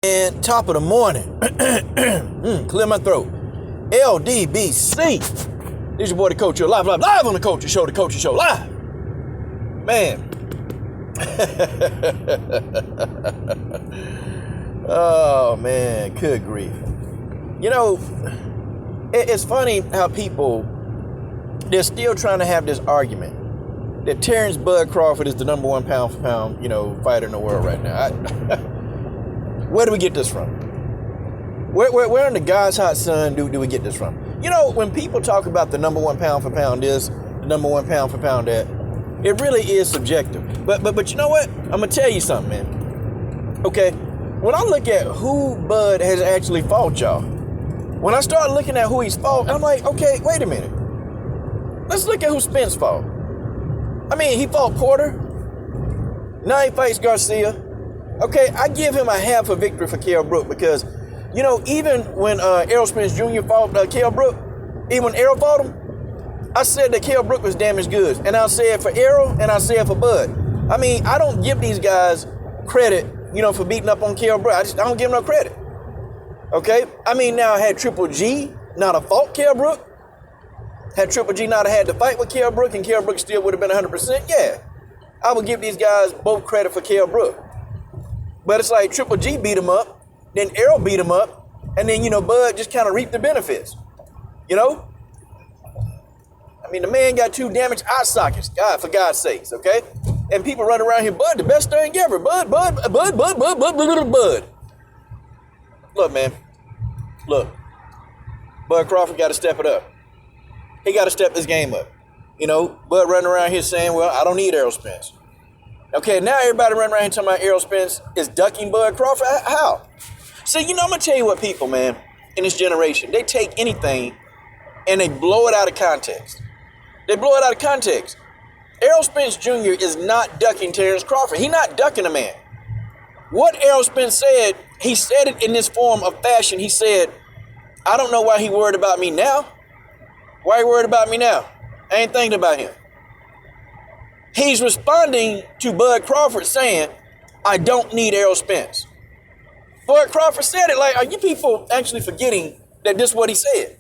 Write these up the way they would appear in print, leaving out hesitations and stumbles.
And top of the morning, clear my throat. LDBC. This your boy, the Culture live on the Culture Show, live. Man. Oh man, good grief. You know, it's funny how people, they're still trying to have this argument that Terrence Bud Crawford is the number one pound for pound, fighter in the world right now. Where do we get this from? Where in the God's hot sun do we get this from? When people talk about the number one pound for pound this, the number one pound for pound that, it really is subjective. But you know what? I'm gonna tell you something, man. Okay, when I look at who Bud has actually fought, y'all, when I start looking at who he's fought, I'm like, okay, wait a minute. Let's look at who Spence fought. I mean, he fought Porter. Now he fights Garcia. Okay, I give him a half a victory for Kell Brook because, even when Errol Spence Jr. fought Kell Brook, even when Errol fought him, I said that Kell Brook was damaged goods. And I'll say it for Errol and I'll say it for Bud. I mean, I don't give these guys credit, for beating up on Kell Brook. I don't give them no credit. Okay? I mean, now had Triple G not have fought Kell Brook, had Triple G not have had to fight with Kell Brook and Kell Brook still would have been 100%, yeah. I would give these guys both credit for Kell Brook. But it's like Triple G beat him up, then Errol beat him up, and then, Bud just kind of reaped the benefits. I mean, the man got 2 damaged eye sockets, God, for God's sakes, okay? And people run around here, Bud, the best thing ever. Bud. Look, man. Look. Bud Crawford got to step it up. He got to step this game up. Bud running around here saying, well, I don't need Errol Spence. Okay, now everybody running around here talking about Errol Spence is ducking Bud Crawford. How? See, I'm going to tell you what people, man, in this generation, they take anything and they blow it out of context. They blow it out of context. Errol Spence Jr. is not ducking Terrence Crawford. He's not ducking a man. What Errol Spence said, he said it in this form of fashion. He said, I don't know why he worried about me now. Why he worried about me now? I ain't thinking about him. He's responding to Bud Crawford saying, I don't need Errol Spence. Bud Crawford said it like, are you people actually forgetting that this is what he said?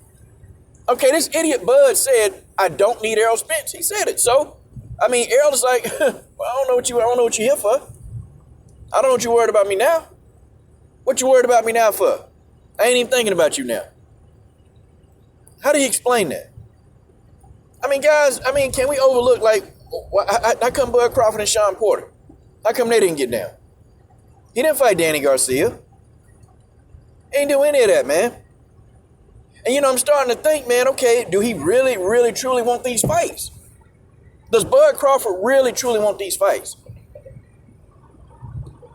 Okay, this idiot Bud said, I don't need Errol Spence. He said it. So, I mean, Errol is like, well, I don't know what you're here for. I don't know what you're worried about me now. What you worried about me now for? I ain't even thinking about you now. How do you explain that? I mean, guys, can we overlook, how come Bud Crawford and Sean Porter? How come they didn't get down? He didn't fight Danny Garcia. He ain't do any of that, man. And, I'm starting to think, man, okay, do he really, really, truly want these fights? Does Bud Crawford really, truly want these fights?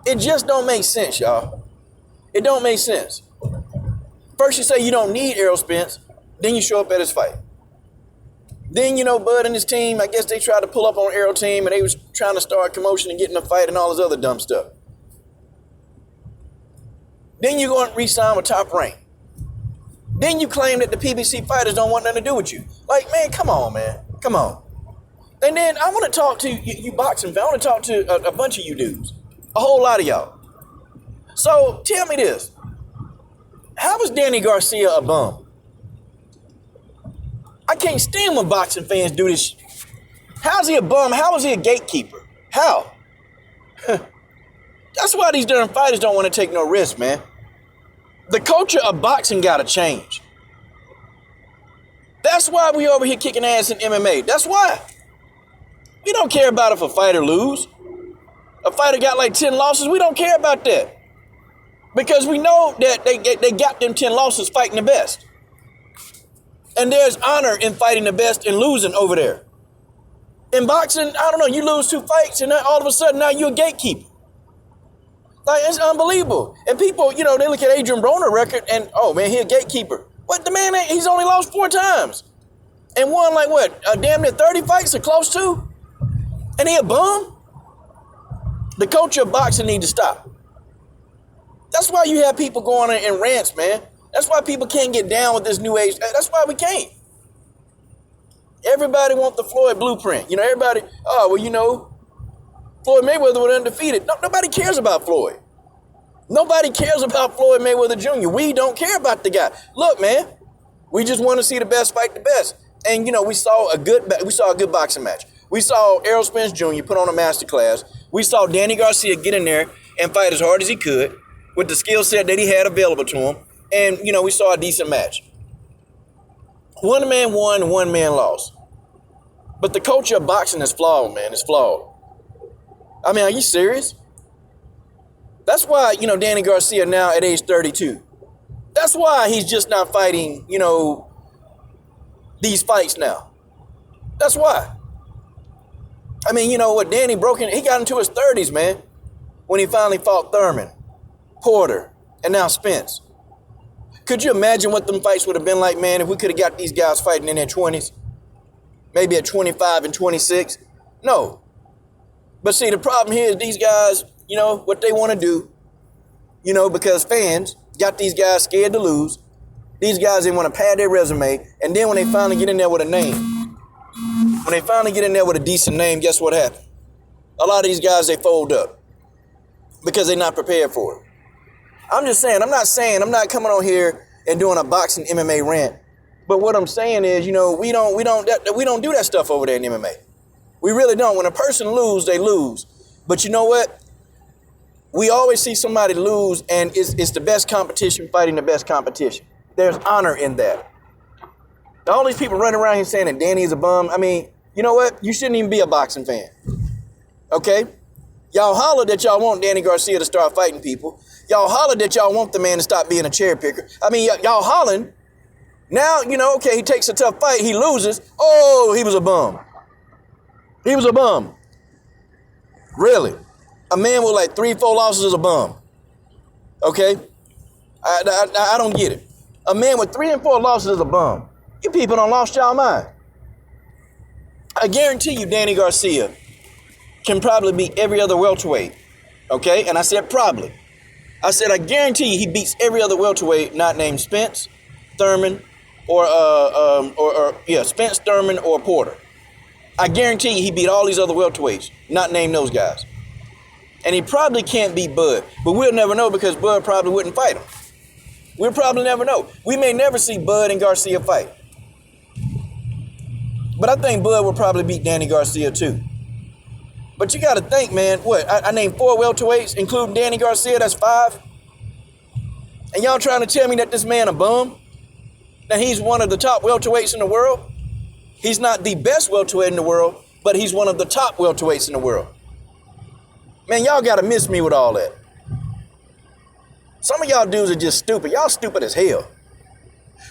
It just don't make sense, y'all. It don't make sense. First you say you don't need Errol Spence, then you show up at his fight. Then, Bud and his team, I guess they tried to pull up on Errol team and they was trying to start commotion and getting a fight and all this other dumb stuff. Then you go and re-sign with Top Rank. Then you claim that the PBC fighters don't want nothing to do with you. Like, man, come on, man. Come on. And then I want to talk to you boxing fans. I want to talk to a bunch of you dudes. A whole lot of y'all. So, tell me this. How was Danny Garcia a bum? I can't stand when boxing fans do this. How's he a bum? How is he a gatekeeper? How? That's why these darn fighters don't want to take no risk, man. The culture of boxing got to change. That's why we over here kicking ass in MMA. That's why. We don't care about if a fighter lose. A fighter got like 10 losses. We don't care about that. Because we know that they got them 10 losses fighting the best. And there's honor in fighting the best and losing over there. In boxing, I don't know, you lose 2 fights and then all of a sudden now you're a gatekeeper. Like, it's unbelievable. And people, they look at Adrian Broner's record and, oh man, he a gatekeeper. What, the man, he's only lost 4 times. And won like what, damn near 30 fights or close to? And he a bum? The culture of boxing needs to stop. That's why you have people going in rants, man. That's why people can't get down with this new age. That's why we can't. Everybody want the Floyd blueprint. Everybody, Floyd Mayweather was undefeated. No, nobody cares about Floyd. Nobody cares about Floyd Mayweather Jr. We don't care about the guy. Look, man, we just want to see the best fight the best. And, we saw a good boxing match. We saw Errol Spence Jr. put on a masterclass. We saw Danny Garcia get in there and fight as hard as he could with the skill set that he had available to him. And, we saw a decent match. One man won, one man lost. But the culture of boxing is flawed, man. It's flawed. I mean, are you serious? That's why, Danny Garcia now at age 32. That's why he's just not fighting, these fights now. That's why. I mean, what Danny he got into his 30s, man, when he finally fought Thurman, Porter, and now Spence. Could you imagine what them fights would have been like, man, if we could have got these guys fighting in their 20s? Maybe at 25 and 26? No. But see, the problem here is these guys, what they want to do, because fans got these guys scared to lose. These guys, they want to pad their resume. And then when they finally get in there with a name, when they finally get in there with a decent name, guess what happened? A lot of these guys, they fold up because they're not prepared for it. I'm just saying, I'm not coming on here and doing a boxing MMA rant. But what I'm saying is, we don't do that stuff over there in MMA. We really don't. When a person loses, they lose. But you know what? We always see somebody lose, and it's the best competition fighting the best competition. There's honor in that. All these people running around here saying that Danny is a bum. I mean, you know what? You shouldn't even be a boxing fan. Okay? Y'all holler that y'all want Danny Garcia to start fighting people. Y'all holler that y'all want the man to stop being a cherry picker. I mean, y'all hollering. Now, okay, he takes a tough fight. He loses. Oh, he was a bum. He was a bum. Really? A man with like 3-4 losses is a bum. Okay? I don't get it. A man with 3 and 4 losses is a bum. You people done lost y'all mind. I guarantee you Danny Garcia can probably beat every other welterweight. Okay? And I said probably. I said I guarantee you he beats every other welterweight not named Spence, Thurman, or Spence, Thurman, or Porter. I guarantee you he beat all these other welterweights, not named those guys. And he probably can't beat Bud, but we'll never know because Bud probably wouldn't fight him. We'll probably never know. We may never see Bud and Garcia fight. But I think Bud will probably beat Danny Garcia too. But you got to think, man, I named 4 welterweights, including Danny Garcia, that's 5. And y'all trying to tell me that this man a bum? That he's one of the top welterweights in the world? He's not the best welterweight in the world, but he's one of the top welterweights in the world. Man, y'all got to miss me with all that. Some of y'all dudes are just stupid. Y'all stupid as hell.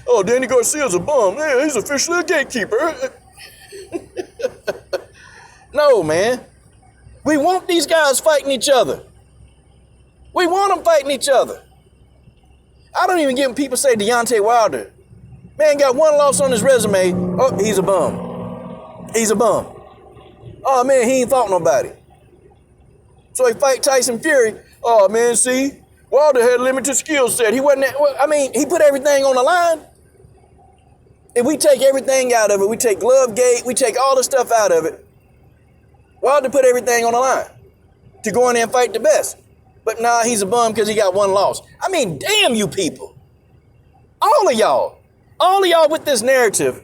Oh, Danny Garcia's a bum. Yeah, he's officially a gatekeeper. No, man. We want these guys fighting each other. We want them fighting each other. I don't even get when people say Deontay Wilder. Man got 1 loss on his resume. Oh, he's a bum. He's a bum. Oh, man, he ain't fought nobody. So he fight Tyson Fury. Oh, man, see? Wilder had limited skill set. He wasn't, he put everything on the line. If we take everything out of it, we take glove gate, we take all the stuff out of it, Wilder put everything on the line to go in there and fight the best. But nah, he's a bum because he got 1 loss. I mean, damn you people. All of y'all with this narrative,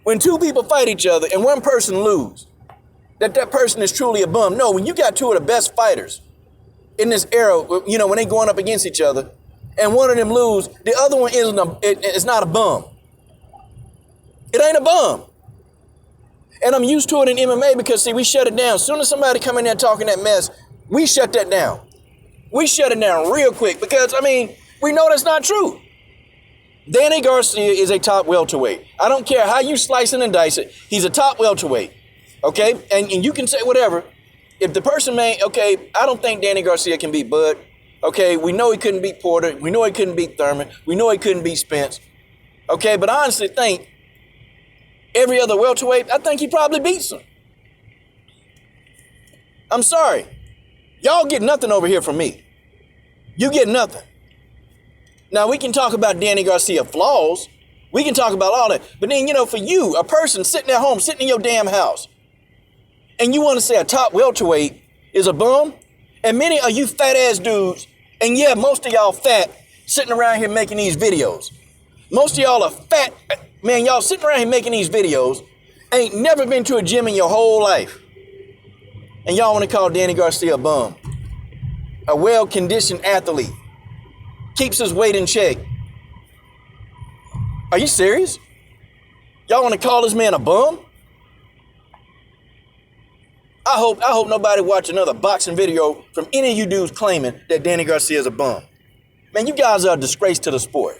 when 2 people fight each other and 1 person lose, that person is truly a bum. No, when you got 2 of the best fighters in this era, when they going up against each other, and one of them lose, the other one it's not a bum. It ain't a bum. And I'm used to it in MMA because, see, we shut it down. As soon as somebody come in there talking that mess, we shut that down. We shut it down real quick because, we know that's not true. Danny Garcia is a top welterweight. I don't care how you slice it and dice it. He's a top welterweight. Okay? And you can say whatever. If the person I don't think Danny Garcia can beat Bud. Okay? We know he couldn't beat Porter. We know he couldn't beat Thurman. We know he couldn't beat Spence. Okay? But I honestly think every other welterweight, I think he probably beats him. I'm sorry. Y'all get nothing over here from me. You get nothing. Now, we can talk about Danny Garcia flaws. We can talk about all that. But then, for you, a person sitting at home, sitting in your damn house, and you want to say a top welterweight is a bum, and many of you fat-ass dudes And yeah, most of y'all fat sitting around here making these videos. Most of y'all are fat. Man, y'all sitting around here making these videos, ain't never been to a gym in your whole life. And y'all want to call Danny Garcia a bum. A well-conditioned athlete. Keeps his weight in check. Are you serious? Y'all want to call this man a bum? I hope nobody watch another boxing video from any of you dudes claiming that Danny Garcia is a bum. Man, you guys are a disgrace to the sport.